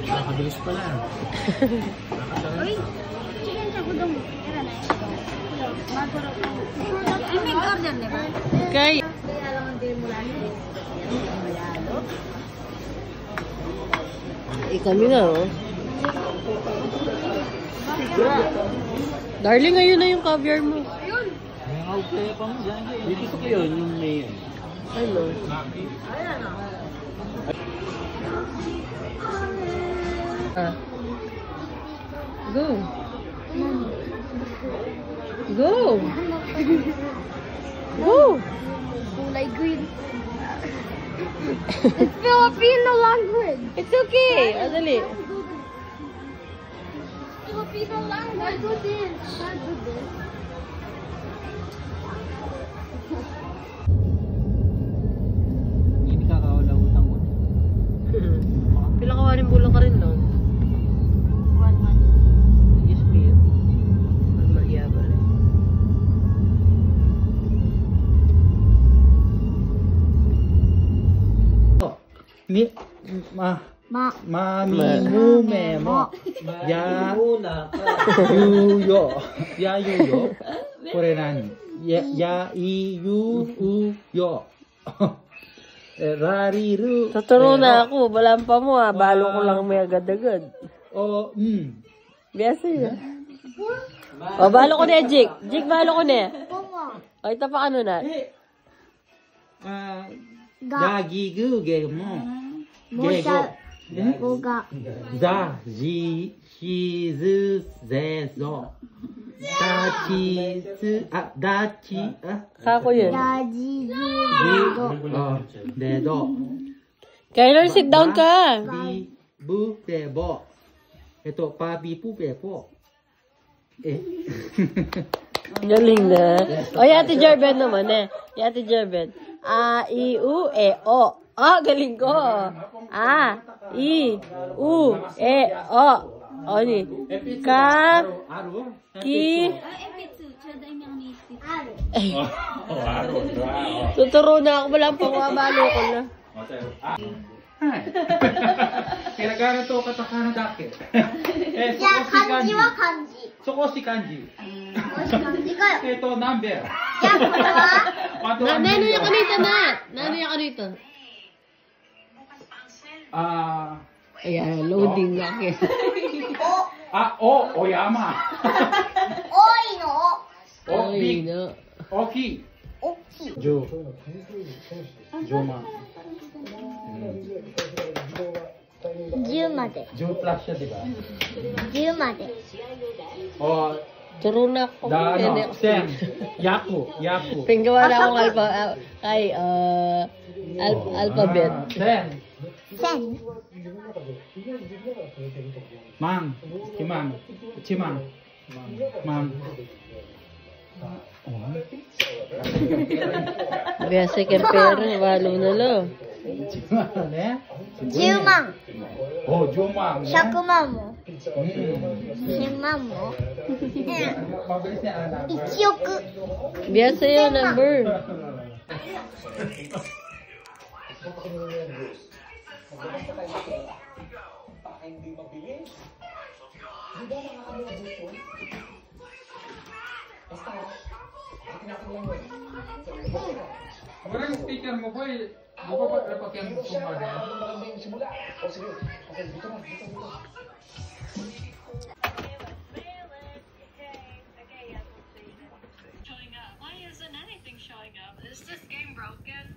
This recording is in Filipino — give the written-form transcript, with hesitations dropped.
Nakabilis pala. Uy, chicken sa gudong. Tira na. Maguro ko. Ay, may order, di ba? Okay. Kami na, oh. Darling, ayun na yung caviar mo. Ayun. Okay pa mo dyan. Dito ko yun, yung may... Ano? Ah. Go. Go. Go. Kulay green. It's Filipino language. It's okay. Adali. Filipino language. Go din. Go din. Hindi kakawala-utang mo. Pilang kawarin bulang ka rin, no? 1-1. Yes, me. Maria ba rin? Ni... Mami mu me mo. Ya... Yuyo. Ya yuyo. Kore nani? Ya i yu u yo. Rariru. Tuturo na ako. Walang pa mo, ah. Balo ko lang may agad-agad. O, Biyasa yun. O, balo ko na, Jig. Jig, balo ko na. O, ito pa ano na. Gagigu ge mo. Gego. Goga. Da, ji, shi, zu, ze, zo. Da, chi, su, da, chi, Kako yun. Daji. de, do. Kyler, sit down ka. Bi, bu, be, bo. Ito, pa, bi, pu, be, po. Galing na. O, Ate Jerben naman eh. Ate Jerben. A, I, U, E, O. Ah, galing ko. A, I, U, E, O. O, ni. Ka, ki. Tuturo na ako. Walang pangwabalo ko na. Hiragana to katakana dake. Kanji wa kanji. Sokoshi kanji. Kanji kayo. Ito, number. Nano yung kanito na. Nano yung kanito. Ayan, loading na ako. Oyama. Oi no. Ay, no. Oki. Oki. Jo. Joma. 10まで。 Jo plus siya, di ba? 10まで。 O, Turo na ako. Dano, Sem, Yaku, Yaku. Pinggawa na akong alphabet. Sem, 1000。 Mang, Chimang, Chimang, Mang. Biyasa ka pero, walo na lo. Chimang, ne? 10万。 Oh, Jomang. 100万も。1000万も。 Mabilis niya, anak. 1億。 Biyasa yun, number. Kemarin speaker mo po, di ba dapat yang sumada? Why isn't anything showing up? Is this game broken?